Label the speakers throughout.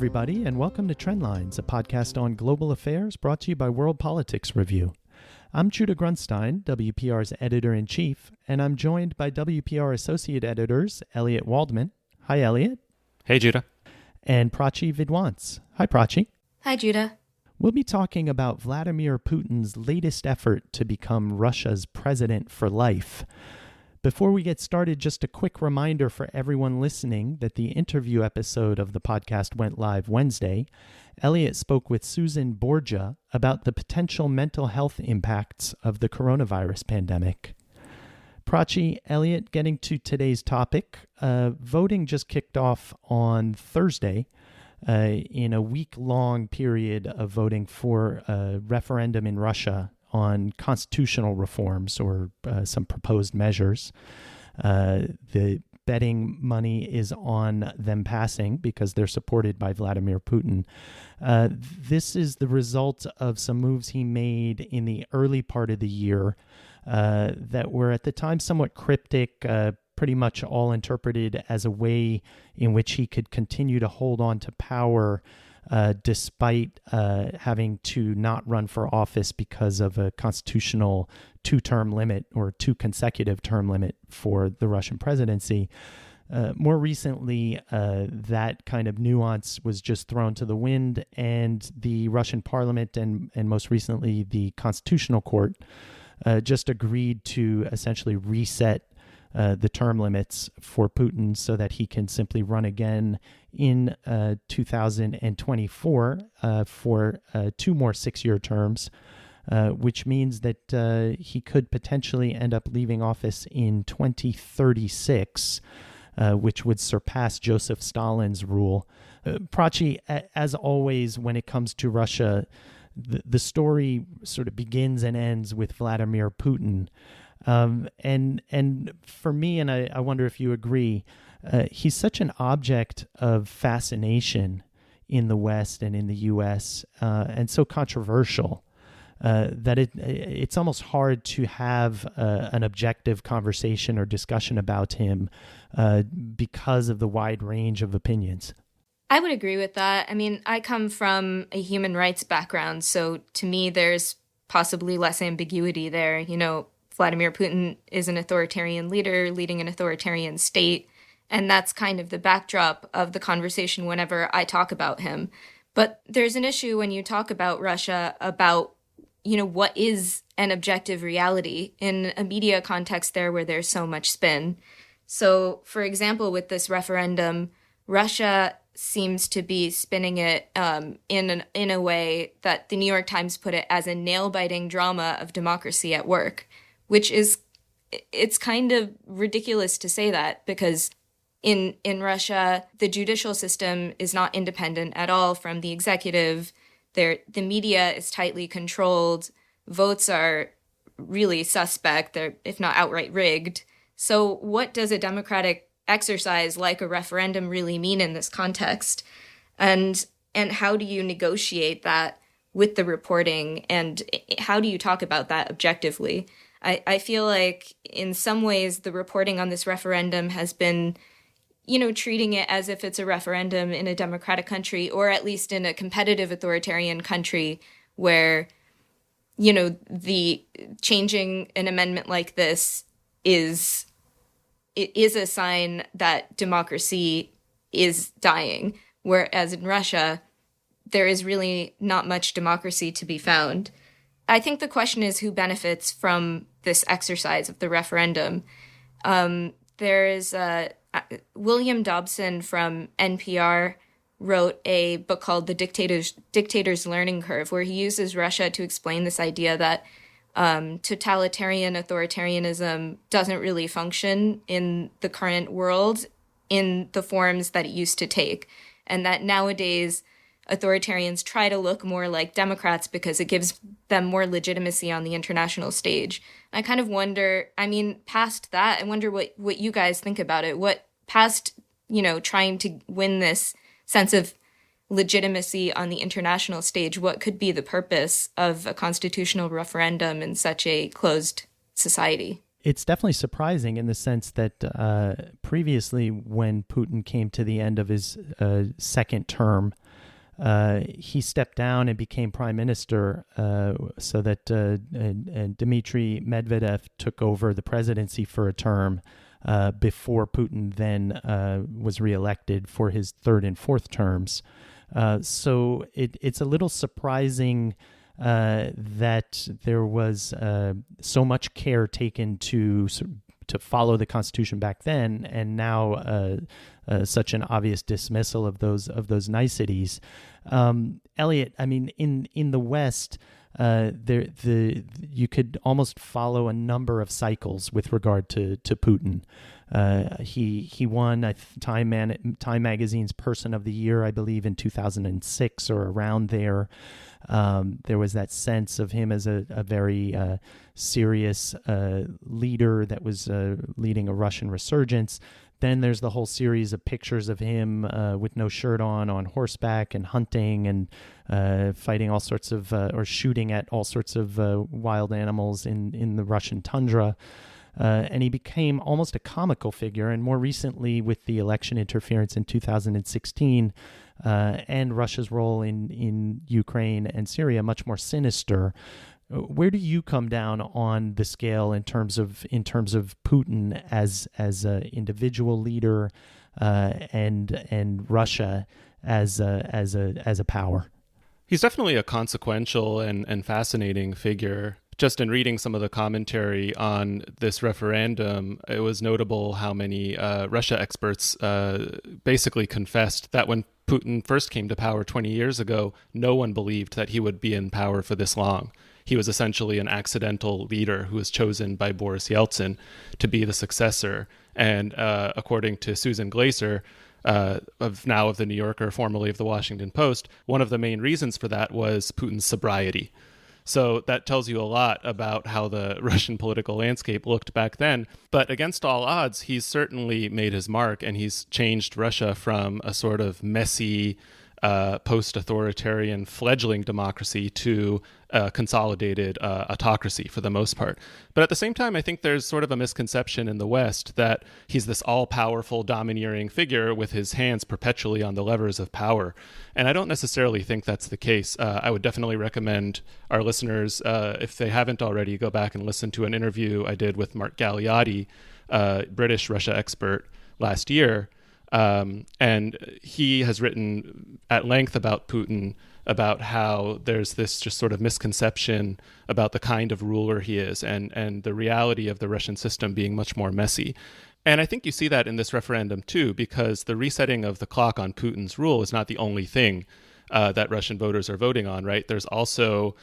Speaker 1: everybody, and welcome to Trendlines, a podcast on global affairs brought to you by World Politics Review. I'm Judah Grunstein, WPR's editor-in-chief, and I'm joined by WPR associate editors Elliot Waldman. Hi, Elliot.
Speaker 2: Hey, Judah.
Speaker 1: And Prachi Vidwans. Hi, Prachi.
Speaker 3: Hi, Judah.
Speaker 1: We'll be talking about Vladimir Putin's latest effort to become Russia's president for life. Before we get started, just a quick reminder for everyone listening that the interview episode of the podcast went live Wednesday. Elliot spoke with Susan Borgia about the potential mental health impacts of the coronavirus pandemic. Prachi, Elliot, getting to today's topic, voting just kicked off on Thursday in a week-long period of voting for a referendum in Russia on constitutional reforms or some proposed measures. The betting money is on them passing because they're supported by Vladimir Putin. This is the result of some moves he made in the early part of the year that were at the time somewhat cryptic, pretty much all interpreted as a way in which he could continue to hold on to power despite having to not run for office because of a constitutional two-term limit or two consecutive term limit for the Russian presidency. More recently, that kind of nuance was just thrown to the wind, and the Russian parliament and most recently the Constitutional Court just agreed to essentially reset the term limits for Putin so that he can simply run again in 2024 for two more six-year terms, which means that he could potentially end up leaving office in 2036, which would surpass Joseph Stalin's rule. Prachi, as always, when it comes to Russia, the story sort of begins and ends with Vladimir Putin. And for me, and I wonder if you agree, he's such an object of fascination in the West and in the U.S. And so controversial that it's almost hard to have an objective conversation or discussion about him because of the wide range of opinions.
Speaker 3: I would agree with that. I mean, I come from a human rights background, so to me, there's possibly less ambiguity there. You know, Vladimir Putin is an authoritarian leader leading an authoritarian state, and that's kind of the backdrop of the conversation whenever I talk about him. But there's an issue when you talk about Russia about, you know, what is an objective reality in a media context there where there's so much spin. So, for example, with this referendum, Russia seems to be spinning it in a way that the New York Times put it as a nail-biting drama of democracy at work, which is, it's kind of ridiculous to say that because in Russia, the judicial system is not independent at all from the executive. The media is tightly controlled. Votes are really suspect, they're, if not outright rigged. So what does a democratic exercise like a referendum really mean in this context? And how do you negotiate that with the reporting? And how do you talk about that objectively? I feel like in some ways the reporting on this referendum has been, you know, treating it as if it's a referendum in a democratic country, or at least in a competitive authoritarian country where, you know, the changing an amendment like this is a sign that democracy is dying. Whereas in Russia, there is really not much democracy to be found. I think the question is who benefits from this exercise of the referendum. There's William Dobson from NPR wrote a book called The Dictator's Learning Curve, where he uses Russia to explain this idea that totalitarian authoritarianism doesn't really function in the current world in the forms that it used to take, and that nowadays authoritarians try to look more like democrats because it gives them more legitimacy on the international stage. I kind of wonder, I mean, past that, I wonder what you guys think about it. What past, you know, trying to win this sense of legitimacy on the international stage, what could be the purpose of a constitutional referendum in such a closed society?
Speaker 1: It's definitely surprising in the sense that previously when Putin came to the end of his second term, he stepped down and became prime minister so that Dmitry Medvedev took over the presidency for a term before Putin then was reelected for his third and fourth terms. So it's a little surprising that there was so much care taken to follow the Constitution back then, and now such an obvious dismissal of those niceties. Elliot, I mean, in the West, you could almost follow a number of cycles with regard to Putin. He won Time Magazine's Person of the Year, I believe, in 2006 or around there. There was that sense of him as a very serious leader that was leading a Russian resurgence. Then there's the whole series of pictures of him with no shirt on horseback and hunting and fighting all sorts of, or shooting at all sorts of wild animals in the Russian tundra. And he became almost a comical figure. And more recently, with the election interference in 2016 and Russia's role in Ukraine and Syria, much more sinister. Where do you come down on the scale in terms of Putin as an individual leader and Russia as a power?
Speaker 2: He's definitely a consequential and fascinating figure. Just in reading some of the commentary on this referendum, it was notable how many Russia experts basically confessed that when Putin first came to power 20 years ago, no one believed that he would be in power for this long. He was essentially an accidental leader who was chosen by Boris Yeltsin to be the successor. And according to Susan Glaser, of the New Yorker, formerly of the Washington Post, one of the main reasons for that was Putin's sobriety. So that tells you a lot about how the Russian political landscape looked back then. But against all odds, he's certainly made his mark, and he's changed Russia from a sort of messy, post-authoritarian fledgling democracy to a consolidated autocracy for the most part. But at the same time, I think there's sort of a misconception in the West that he's this all-powerful, domineering figure with his hands perpetually on the levers of power. And I don't necessarily think that's the case. I would definitely recommend our listeners, if they haven't already, go back and listen to an interview I did with Mark Galeotti, British Russia expert, last year. And he has written at length about Putin, about how there's this just sort of misconception about the kind of ruler he is and the reality of the Russian system being much more messy. And I think you see that in this referendum too, because the resetting of the clock on Putin's rule is not the only thing that Russian voters are voting on, right? There's also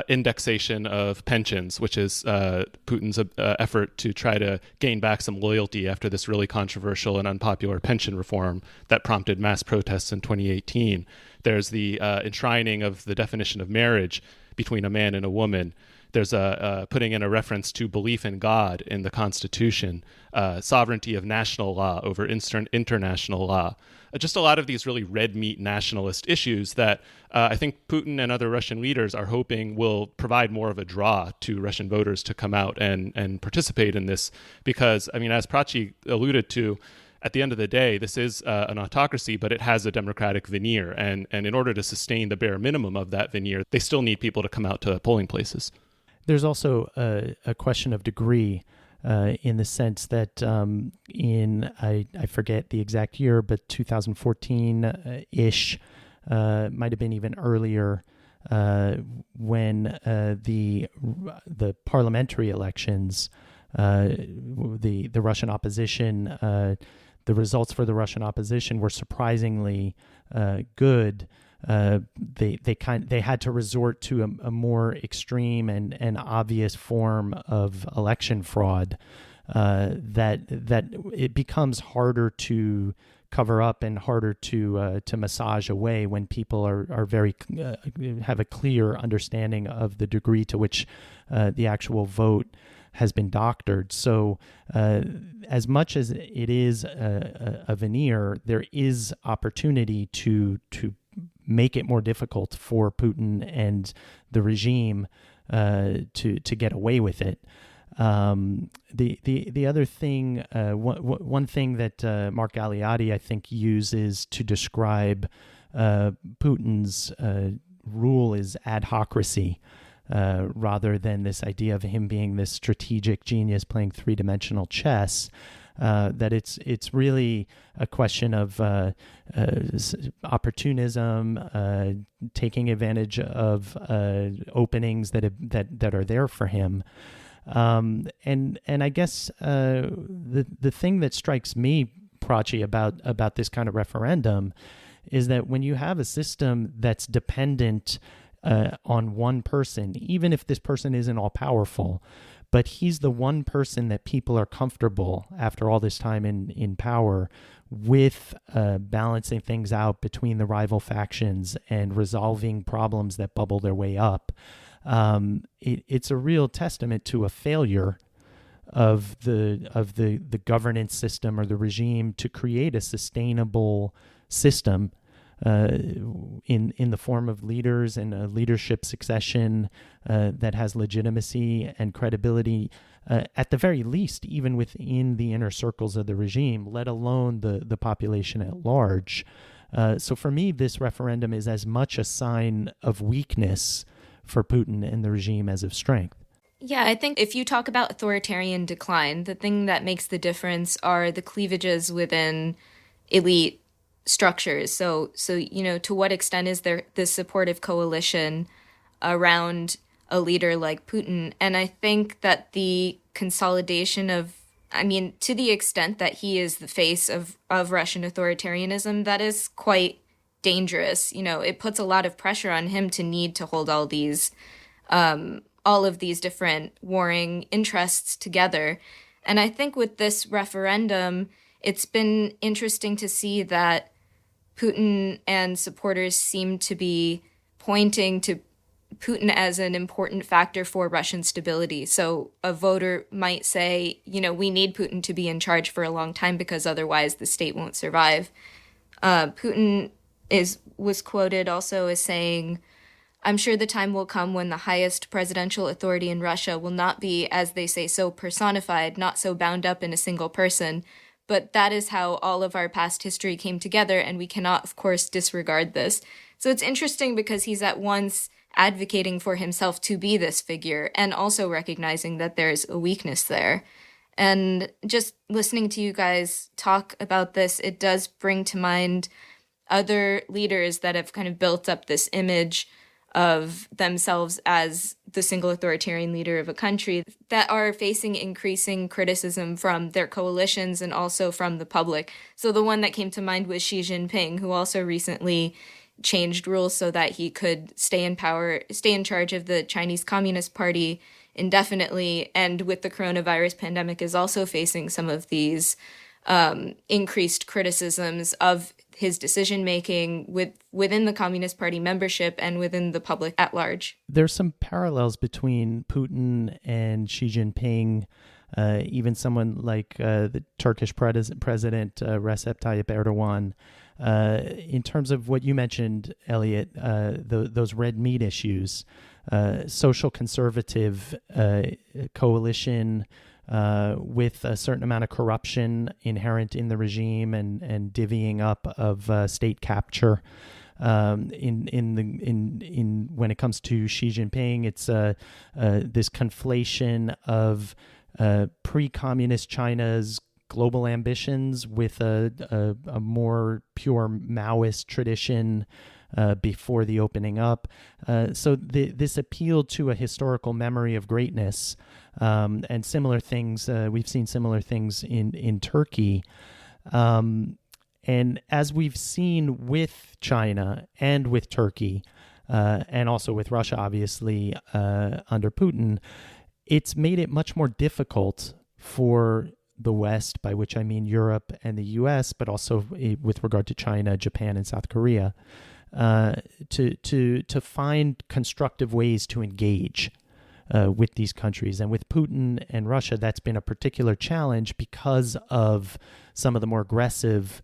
Speaker 2: indexation of pensions, which is Putin's effort to try to gain back some loyalty after this really controversial and unpopular pension reform that prompted mass protests in 2018. There's the enshrining of the definition of marriage between a man and a woman. There's putting in a reference to belief in God in the Constitution, sovereignty of national law over international law. Just a lot of these really red meat nationalist issues that I think Putin and other Russian leaders are hoping will provide more of a draw to Russian voters to come out and participate in this. Because, I mean, as Prachi alluded to, at the end of the day, this is an autocracy, but it has a democratic veneer. And in order to sustain the bare minimum of that veneer, they still need people to come out to polling places.
Speaker 1: There's also a question of degree. In the sense that I forget the exact year, but 2014-ish, might have been even earlier, when the parliamentary elections, the Russian opposition, the results for the Russian opposition were surprisingly good. They had to resort to a more extreme and obvious form of election fraud that it becomes harder to cover up and harder to massage away when people are very have a clear understanding of the degree to which the actual vote has been doctored. So as much as it is a veneer, there is opportunity to make it more difficult for Putin and the regime to get away with it. The other thing, one thing that Mark Galeotti, I think, uses to describe Putin's rule is adhocracy, rather than this idea of him being this strategic genius playing three-dimensional chess. That it's really a question of opportunism, taking advantage of openings that are there for him. And I guess the thing that strikes me, Prachi, about this kind of referendum is that when you have a system that's dependent on one person, even if this person isn't all powerful, but he's the one person that people are comfortable after all this time in power with, balancing things out between the rival factions and resolving problems that bubble their way up. It's a real testament to a failure of the governance system or the regime to create a sustainable system in the form of leaders and a leadership succession that has legitimacy and credibility, at the very least, even within the inner circles of the regime, let alone the population at large. So for me, this referendum is as much a sign of weakness for Putin and the regime as of strength.
Speaker 3: Yeah, I think if you talk about authoritarian decline, the thing that makes the difference are the cleavages within elite structures. So to what extent is there this supportive coalition around a leader like Putin? And I think that the consolidation to the extent that he is the face of Russian authoritarianism, that is quite dangerous. It puts a lot of pressure on him to need to hold all of these different warring interests together. And I think with this referendum, it's been interesting to see that Putin and supporters seem to be pointing to Putin as an important factor for Russian stability. So a voter might say, we need Putin to be in charge for a long time because otherwise the state won't survive. Putin was quoted also as saying, "I'm sure the time will come when the highest presidential authority in Russia will not be, as they say, so personified, not so bound up in a single person. But that is how all of our past history came together, and we cannot, of course, disregard this." So it's interesting because he's at once advocating for himself to be this figure and also recognizing that there's a weakness there. And just listening to you guys talk about this, it does bring to mind other leaders that have kind of built up this image of themselves as the single authoritarian leader of a country that are facing increasing criticism from their coalitions and also from the public. So the one that came to mind was Xi Jinping, who also recently changed rules so that he could stay in charge of the Chinese Communist Party indefinitely, and with the coronavirus pandemic is also facing some of these increased criticisms of his decision-making within the Communist Party membership and within the public at large.
Speaker 1: There's some parallels between Putin and Xi Jinping, even someone like the Turkish President Recep Tayyip Erdogan, in terms of what you mentioned, Elliot, those red meat issues, social conservative coalition, with a certain amount of corruption inherent in the regime and divvying up of state capture. When it comes to Xi Jinping, it's this conflation of pre-communist China's global ambitions with a more pure Maoist tradition before the opening up. So this appeal to a historical memory of greatness, and similar things, we've seen similar things in Turkey. And as we've seen with China and with Turkey, and also with Russia, obviously, under Putin, it's made it much more difficult for the West, by which I mean Europe and the US, but also with regard to China, Japan, and South Korea, to find constructive ways to engage with these countries. And with Putin and Russia, that's been a particular challenge because of some of the more aggressive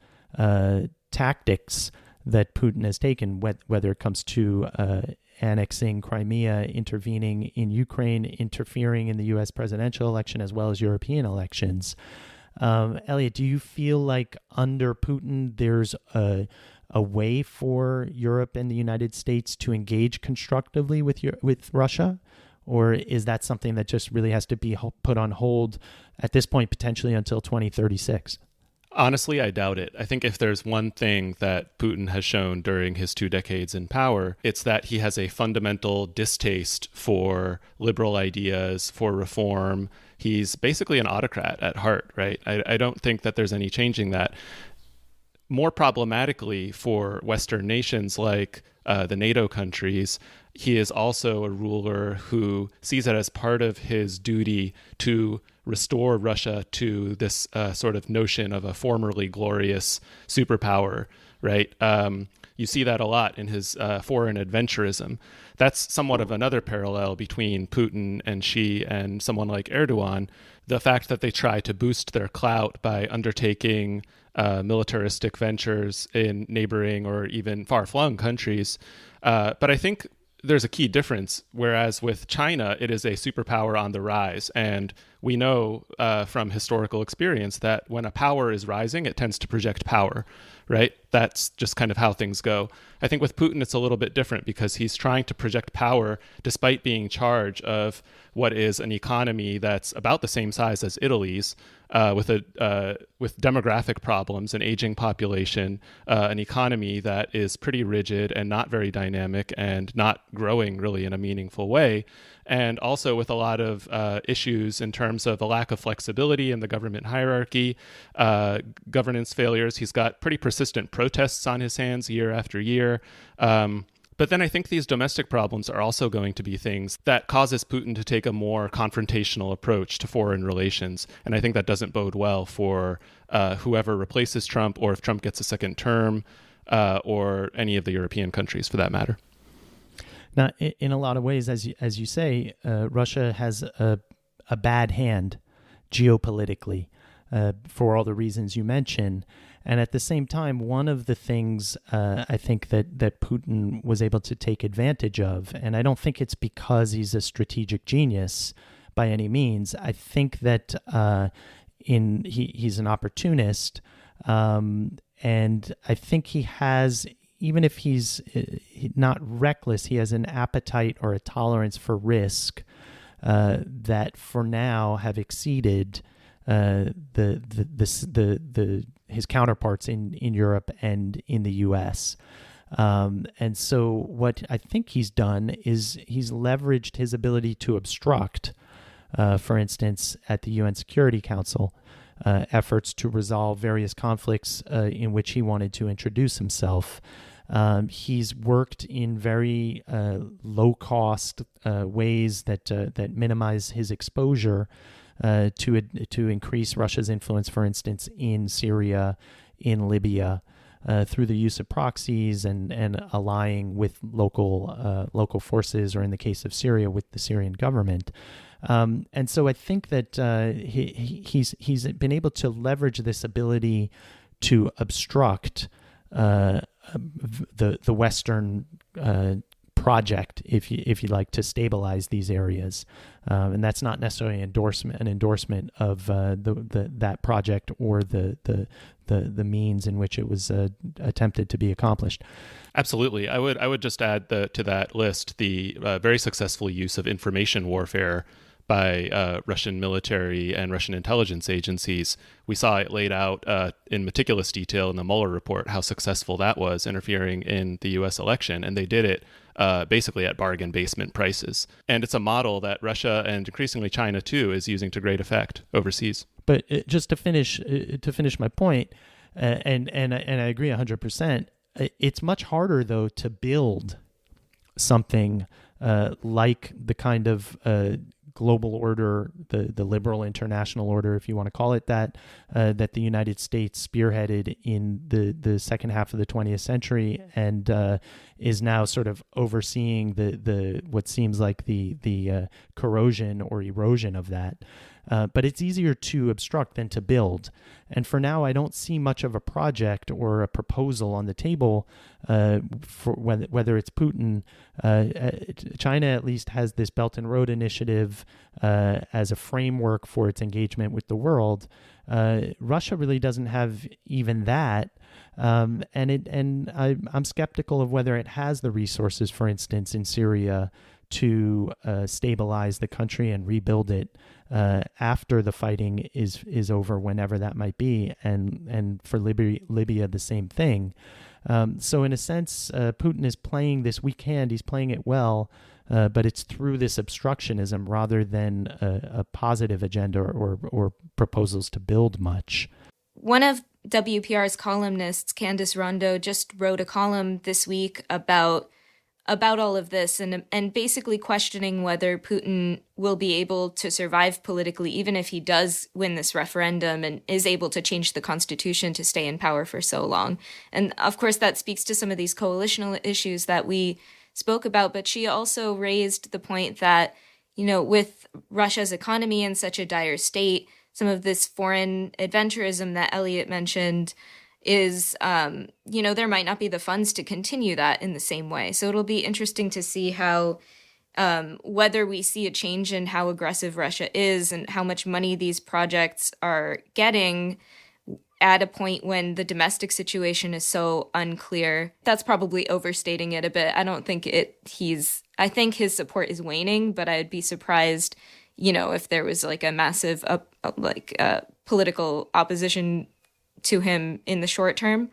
Speaker 1: tactics that Putin has taken, whether it comes to annexing Crimea, intervening in Ukraine, interfering in the U.S. presidential election, as well as European elections. Elliot, do you feel like under Putin there's a a way for Europe and the United States to engage constructively with Russia? Or is that something that just really has to be put on hold at this point, potentially until 2036?
Speaker 2: Honestly, I doubt it. I think if there's one thing that Putin has shown during his 2 decades in power, it's that he has a fundamental distaste for liberal ideas, for reform. He's basically an autocrat at heart, right? I don't think that there's any changing that. More problematically for Western nations like the NATO countries, he is also a ruler who sees it as part of his duty to restore Russia to this sort of notion of a formerly glorious superpower, right? You see that a lot in his foreign adventurism. That's somewhat of another parallel between Putin and Xi and someone like Erdogan. The fact that they try to boost their clout by undertaking militaristic ventures in neighboring or even far-flung countries. But I think there's a key difference, whereas with China, it is a superpower on the rise. And we know from historical experience that when a power is rising, it tends to project power, right? That's just kind of how things go. I think with Putin, it's a little bit different because he's trying to project power despite being in charge of what is an economy that's about the same size as Italy's, with demographic problems, an aging population, an economy that is pretty rigid and not very dynamic and not growing really in a meaningful way, and also with a lot of issues in terms of a lack of flexibility in the government hierarchy, governance failures. He's got pretty persistent protests on his hands year after year. But then I think these domestic problems are also going to be things that causes Putin to take a more confrontational approach to foreign relations. And I think that doesn't bode well for whoever replaces Trump, or if Trump gets a second term, or any of the European countries for that matter.
Speaker 1: Now, in a lot of ways, as you say, Russia has a bad hand geopolitically for all the reasons you mentioned. And at the same time, one of the things I think that Putin was able to take advantage of, and I don't think it's because he's a strategic genius by any means. I think that he's an opportunist, and I think he has, even if he's not reckless, he has an appetite or a tolerance for risk that for now have exceeded his counterparts in Europe and in the U.S. And so what I think he's done is he's leveraged his ability to obstruct, for instance, at the UN Security Council, efforts to resolve various conflicts in which he wanted to introduce himself. He's worked in very low-cost ways that minimize his exposure to increase Russia's influence, for instance, in Syria, in Libya, through the use of proxies and allying with local forces, or in the case of Syria, with the Syrian government. And so I think that he's been able to leverage this ability to obstruct the Western project, if you like, to stabilize these areas, and that's not necessarily an endorsement of that project or the means in which it was attempted to be accomplished.
Speaker 2: Absolutely, I would just add to that list the very successful use of information warfare by Russian military and Russian intelligence agencies. We saw it laid out in meticulous detail in the Mueller report, how successful that was, interfering in the U.S. election. And they did it basically at bargain basement prices. And it's a model that Russia and increasingly China, too, is using to great effect overseas.
Speaker 1: But just to finish my point, and I agree 100%, it's much harder, though, to build something like the kind of global order, the liberal international order, if you want to call it that, that the United States spearheaded in the second half of the 20th century, and is now sort of overseeing the what seems like the corrosion or erosion of that. But it's easier to obstruct than to build. And for now, I don't see much of a project or a proposal on the table for whether it's Putin. China at least has this Belt and Road Initiative as a framework for its engagement with the world. Russia really doesn't have even that. I'm skeptical of whether it has the resources, for instance, in Syria to stabilize the country and rebuild it after the fighting is over, whenever that might be, and for Libya the same thing. So in a sense, Putin is playing this weak hand. He's playing it well, but it's through this obstructionism rather than a positive agenda or proposals to build much.
Speaker 3: One of WPR's columnists, Candice Rondo, just wrote a column this week about all of this and basically questioning whether Putin will be able to survive politically, even if he does win this referendum and is able to change the constitution to stay in power for so long. And of course, that speaks to some of these coalitional issues that we spoke about. But she also raised the point that, with Russia's economy in such a dire state, some of this foreign adventurism that Elliot mentioned is, there might not be the funds to continue that in the same way. So it'll be interesting to see how, whether we see a change in how aggressive Russia is and how much money these projects are getting at a point when the domestic situation is so unclear. That's probably overstating it a bit. I don't think I think his support is waning, but I'd be surprised, if there was like a massive, political opposition to him in the short term.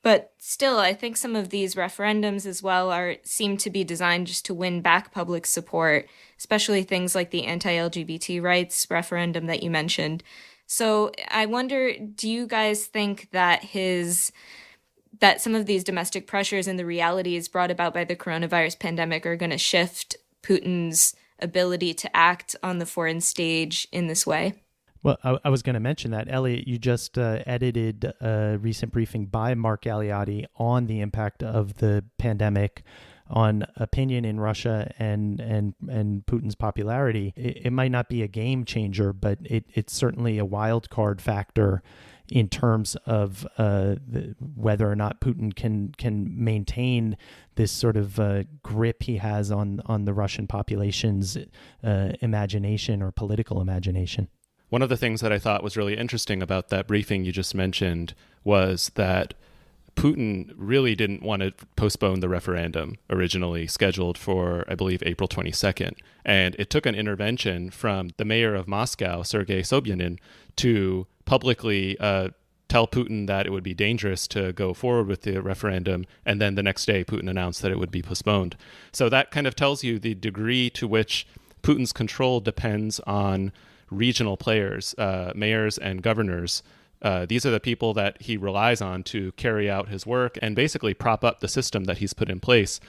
Speaker 3: But still, I think some of these referendums as well seem to be designed just to win back public support, especially things like the anti-LGBT rights referendum that you mentioned. So I wonder, do you guys think that some of these domestic pressures and the realities brought about by the coronavirus pandemic are going to shift Putin's ability to act on the foreign stage in this way?
Speaker 1: Well, I was going to mention that. Elliot, you just edited a recent briefing by Mark Galeotti on the impact of the pandemic on opinion in Russia and Putin's popularity. It might not be a game changer, but it's certainly a wild card factor in terms of whether or not Putin can maintain this sort of grip he has on the Russian population's imagination or political imagination.
Speaker 2: One of the things that I thought was really interesting about that briefing you just mentioned was that Putin really didn't want to postpone the referendum originally scheduled for, I believe, April 22nd. And it took an intervention from the mayor of Moscow, Sergei Sobyanin, to publicly tell Putin that it would be dangerous to go forward with the referendum. And then the next day, Putin announced that it would be postponed. So that kind of tells you the degree to which Putin's control depends on regional players, mayors and governors. These are the people that he relies on to carry out his work and basically prop up the system that he's put in place.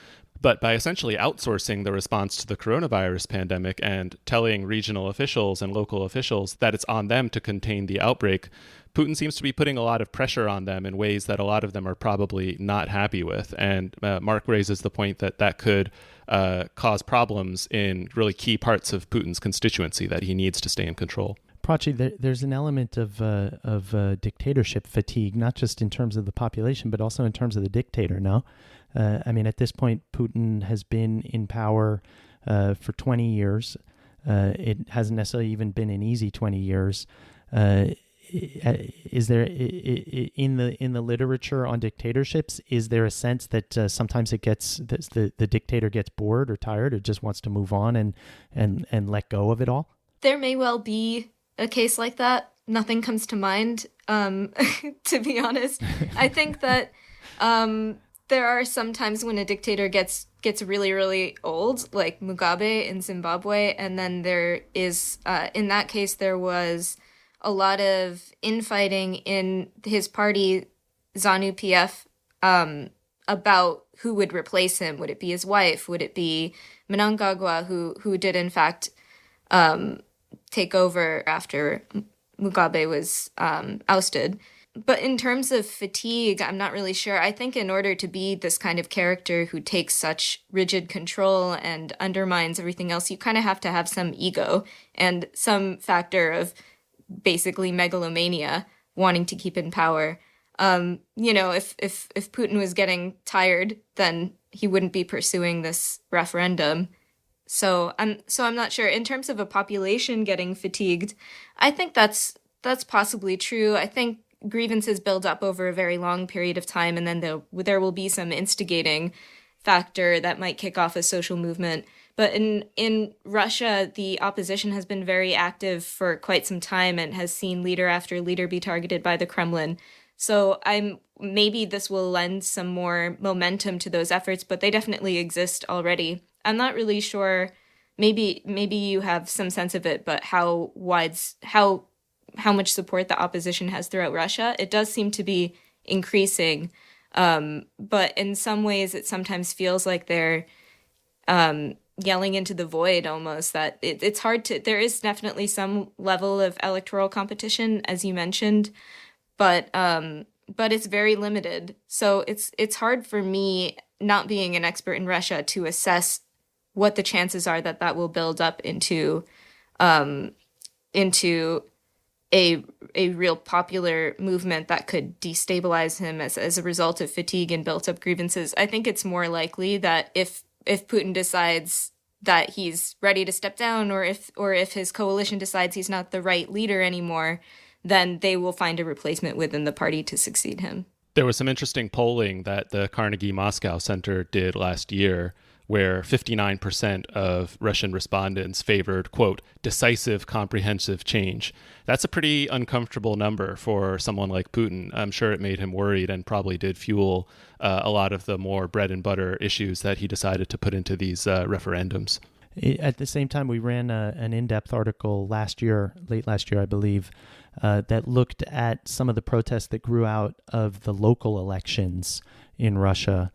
Speaker 2: But by essentially outsourcing the response to the coronavirus pandemic and telling regional officials and local officials that it's on them to contain the outbreak, Putin seems to be putting a lot of pressure on them in ways that a lot of them are probably not happy with. And Mark raises the point that could cause problems in really key parts of Putin's constituency that he needs to stay in control.
Speaker 1: Prachi, there's an element of dictatorship fatigue, not just in terms of the population, but also in terms of the dictator, no? At this point, Putin has been in power for 20 years. It hasn't necessarily even been an easy 20 years. Is there, in the literature on dictatorships, is there a sense that sometimes the dictator gets bored or tired or just wants to move on and let go of it all?
Speaker 3: There may well be a case like that. Nothing comes to mind, to be honest. I think that there are some times when a dictator gets really, really old, like Mugabe in Zimbabwe, and then there is, in that case, there was a lot of infighting in his party, ZANU-PF, about who would replace him. Would it be his wife? Would it be Mnangagwa, who did in fact take over after Mugabe was ousted? But in terms of fatigue, I'm not really sure. I think in order to be this kind of character who takes such rigid control and undermines everything else, you kind of have to have some ego and some factor of basically megalomania, wanting to keep in power. If Putin was getting tired, then he wouldn't be pursuing this referendum. So I'm not sure. In terms of a population getting fatigued, I think that's that's possibly true. I think grievances build up over a very long period of time, and then there will be some instigating factor that might kick off a social movement. But in Russia, the opposition has been very active for quite some time and has seen leader after leader be targeted by the Kremlin. So maybe this will lend some more momentum to those efforts, but they definitely exist already. I'm not really sure. Maybe you have some sense of it, but how much support the opposition has throughout Russia, it does seem to be increasing. But in some ways, it sometimes feels like they're yelling into the void almost, that it's hard to, there is definitely some level of electoral competition, as you mentioned, but it's very limited. So it's hard for me, not being an expert in Russia, to assess what the chances are that will build up into a real popular movement that could destabilize him as a result of fatigue and built up grievances. I think it's more likely that if Putin decides that he's ready to step down, or if his coalition decides he's not the right leader anymore, then they will find a replacement within the party to succeed him.
Speaker 2: There was some interesting polling that the Carnegie Moscow Center did last year, where 59% of Russian respondents favored, quote, decisive, comprehensive change. That's a pretty uncomfortable number for someone like Putin. I'm sure it made him worried and probably did fuel a lot of the more bread and butter issues that he decided to put into these referendums.
Speaker 1: At the same time, we ran an in-depth article late last year, I believe, that looked at some of the protests that grew out of the local elections in Russia.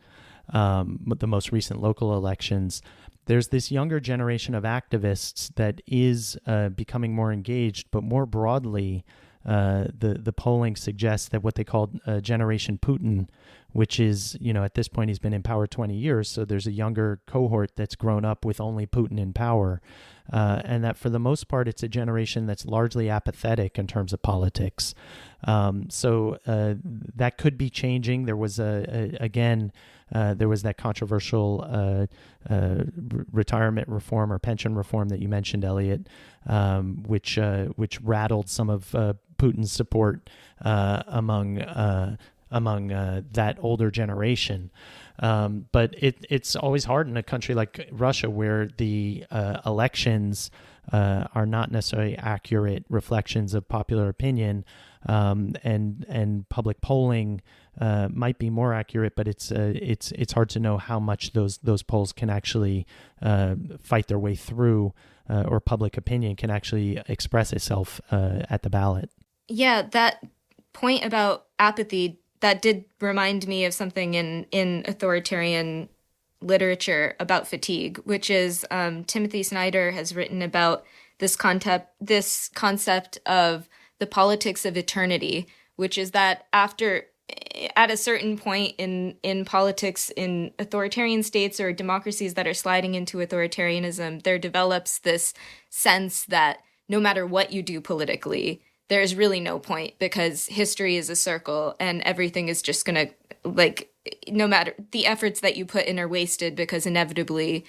Speaker 1: The most recent local elections. There's this younger generation of activists that is becoming more engaged, but more broadly, the polling suggests that what they call Generation Putin, which is, at this point he's been in power 20 years, so there's a younger cohort that's grown up with only Putin in power, and that for the most part it's a generation that's largely apathetic in terms of politics. So that could be changing. There was there was that controversial retirement reform or pension reform that you mentioned, Elliot, which rattled some of Putin's support among that older generation. But it's always hard in a country like Russia, where the elections are not necessarily accurate reflections of popular opinion, and public polling might be more accurate, but it's hard to know how much those polls can actually fight their way through, or public opinion can actually express itself at the ballot. Yeah,
Speaker 3: that point about apathy, that did remind me of something in authoritarian literature about fatigue, which is Timothy Snyder has written about this concept of the politics of eternity, which is that at a certain point in politics in authoritarian states or democracies that are sliding into authoritarianism, there develops this sense that no matter what you do politically, there's really no point, because history is a circle and everything is just going to, no matter the efforts that you put in are wasted, because inevitably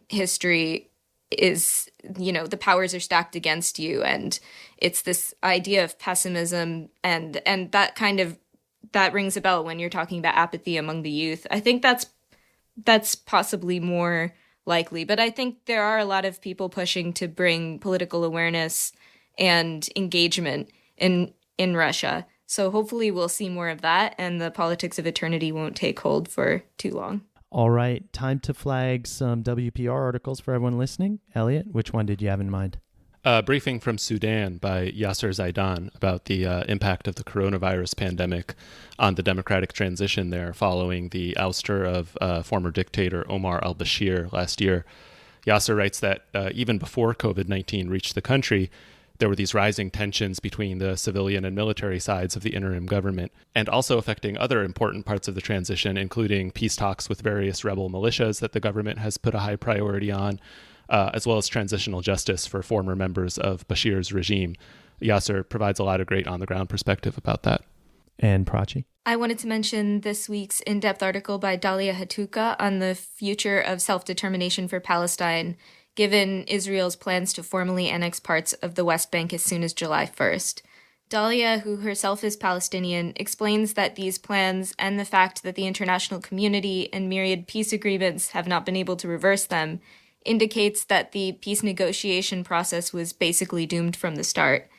Speaker 3: history is, the powers are stacked against you. And it's this idea of pessimism, and that rings a bell when you're talking about apathy among the youth. I think that's possibly more likely, but I think there are a lot of people pushing to bring political awareness and engagement in Russia. So hopefully we'll see more of that, and the politics of eternity won't take hold for too long.
Speaker 1: All right, time to flag some WPR articles for everyone listening. Elliot, which one did you have in mind?
Speaker 2: A briefing from Sudan by Yasser Zaidan about the impact of the coronavirus pandemic on the democratic transition there following the ouster of former dictator Omar al-Bashir last year. Yasser writes that even before COVID-19 reached the country, there were these rising tensions between the civilian and military sides of the interim government, and also affecting other important parts of the transition, including peace talks with various rebel militias that the government has put a high priority on, as well as transitional justice for former members of Bashir's regime. Yasser provides a lot of great on-the-ground perspective about that.
Speaker 1: And Prachi?
Speaker 3: I wanted to mention this week's in-depth article by Dalia Hatuka on the future of self-determination for Palestine given Israel's plans to formally annex parts of the West Bank as soon as July 1st. Dalia, who herself is Palestinian, explains that these plans and the fact that the international community and myriad peace agreements have not been able to reverse them indicates that the peace negotiation process was basically doomed from the start.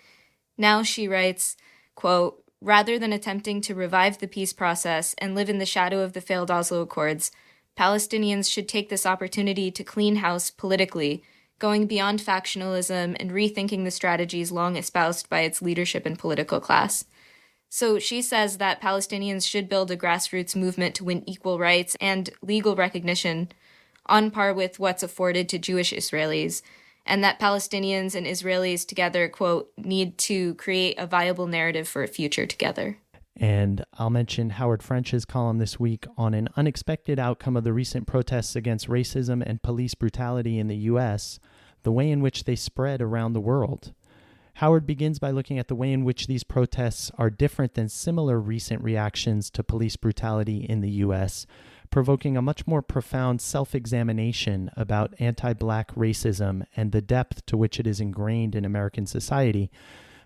Speaker 3: Now, she writes, quote, "Rather than attempting to revive the peace process and live in the shadow of the failed Oslo Accords, Palestinians should take this opportunity to clean house politically, going beyond factionalism and rethinking the strategies long espoused by its leadership and political class." So she says that Palestinians should build a grassroots movement to win equal rights and legal recognition on par with what's afforded to Jewish Israelis, and that Palestinians and Israelis together, quote, "need to create a viable narrative for a future together."
Speaker 1: And I'll mention Howard French's column this week on an unexpected outcome of the recent protests against racism and police brutality in the U.S., the way in which they spread around the world. Howard begins by looking at the way in which these protests are different than similar recent reactions to police brutality in the U.S., provoking a much more profound self-examination about anti-Black racism and the depth to which it is ingrained in American society.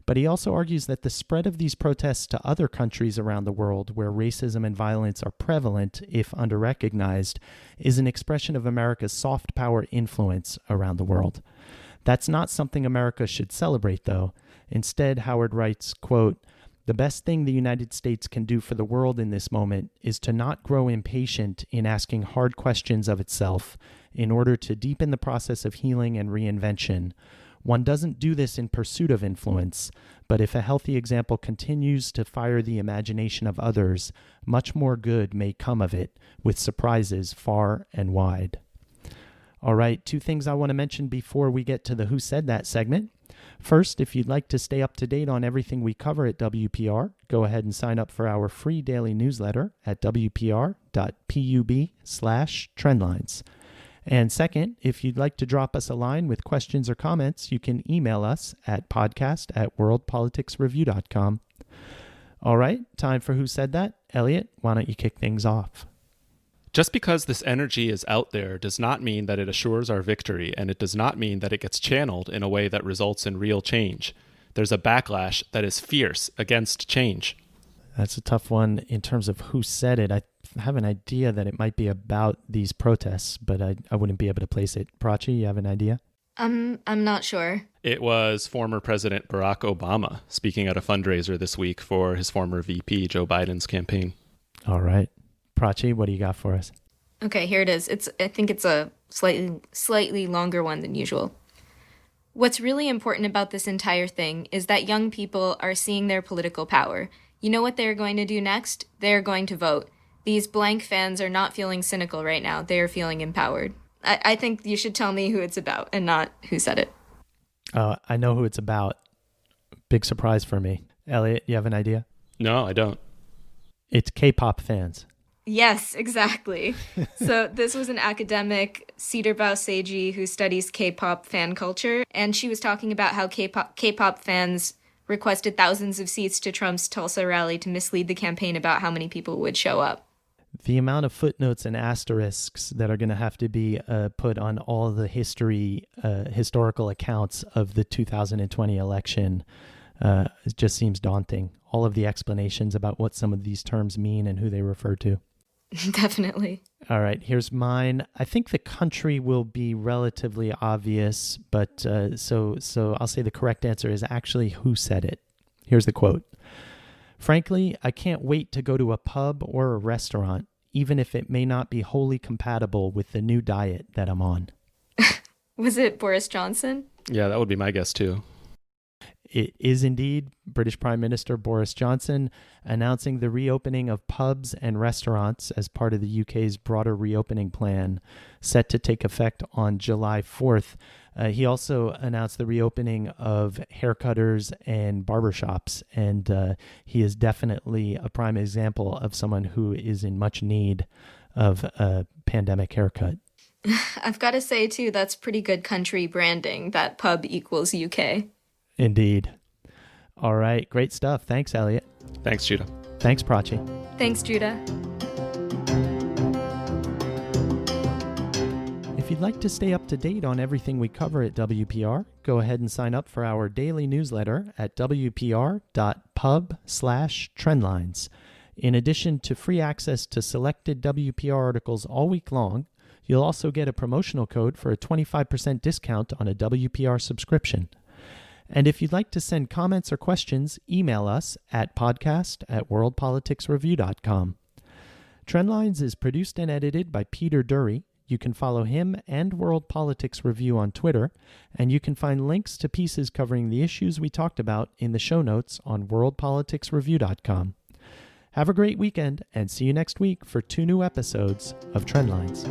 Speaker 1: But he also argues that the spread of these protests to other countries around the world where racism and violence are prevalent, if underrecognized, is an expression of America's soft power influence around the world. That's not something America should celebrate, though. Instead, Howard writes, quote, "The best thing the United States can do for the world in this moment is to not grow impatient in asking hard questions of itself in order to deepen the process of healing and reinvention. One doesn't do this in pursuit of influence, but if a healthy example continues to fire the imagination of others, much more good may come of it, with surprises far and wide." All right, two things I want to mention before we get to the Who Said That segment. First, if you'd like to stay up to date on everything we cover at WPR, go ahead and sign up for our free daily newsletter at wpr.pub/trendlines. And second, if you'd like to drop us a line with questions or comments, you can email us at podcast@worldpoliticsreview.com. All right, time for Who Said That? Elliot, why don't you kick things off?
Speaker 2: Just because this energy is out there does not mean that it assures our victory, and it does not mean that it gets channeled in a way that results in real change. There's a backlash that is fierce against change.
Speaker 1: That's a tough one in terms of who said it. I have an idea that it might be about these protests, but I wouldn't be able to place it. Prachi, you have an idea?
Speaker 3: I'm not sure.
Speaker 2: It was former President Barack Obama speaking at a fundraiser this week for his former VP, Joe Biden's campaign.
Speaker 1: All right. Prachi, what do you got for us?
Speaker 3: Okay, here it is. I think it's a slightly longer one than usual. What's really important about this entire thing is that young people are seeing their political power. You know what they're going to do next? They're going to vote. These blank fans are not feeling cynical right now. They are feeling empowered. I think you should tell me who it's about and not who said it.
Speaker 1: I know who it's about. Big surprise for me. Elliot, you have an idea?
Speaker 2: No, I don't.
Speaker 1: It's Kpop fans.
Speaker 3: Yes, exactly. So this was an academic, Cedarbow Seiji, who studies K-pop fan culture, and she was talking about how K-pop fans requested thousands of seats to Trump's Tulsa rally to mislead the campaign about how many people would show up.
Speaker 1: The amount of footnotes and asterisks that are going to have to be put on all the historical accounts of the 2020 election it just seems daunting. All of the explanations about what some of these terms mean and who they refer to.
Speaker 3: Definitely.
Speaker 1: All right, here's mine. I think the country will be relatively obvious, but so I'll say the correct answer is actually who said it. Here's the quote. "Frankly, I can't wait to go to a pub or a restaurant, even if it may not be wholly compatible with the new diet that I'm on."
Speaker 3: Was it Boris Johnson?
Speaker 2: Yeah, that would be my guess too.
Speaker 1: It is indeed British Prime Minister Boris Johnson announcing the reopening of pubs and restaurants as part of the UK's broader reopening plan, set to take effect on July 4th. He also announced the reopening of haircutters and barbershops, and he is definitely a prime example of someone who is in much need of a pandemic haircut.
Speaker 3: I've got to say, too, that's pretty good country branding, that pub equals UK.
Speaker 1: Indeed. All right. Great stuff. Thanks, Elliot.
Speaker 2: Thanks, Judah.
Speaker 1: Thanks, Prachi.
Speaker 3: Thanks, Judah.
Speaker 1: If If you'd like to stay up to date on everything we cover at WPR, go ahead and sign up for our daily newsletter at wpr.pub/trendlines. In addition to free access to selected WPR articles all week long, you'll also get a promotional code for a 25% discount on a WPR subscription. And if you'd like to send comments or questions, email us at podcast@worldpoliticsreview.com. Trendlines is produced and edited by Peter Dury. You can follow him and World Politics Review on Twitter, and you can find links to pieces covering the issues we talked about in the show notes on worldpoliticsreview.com. Have a great weekend, and see you next week for 2 new episodes of Trendlines.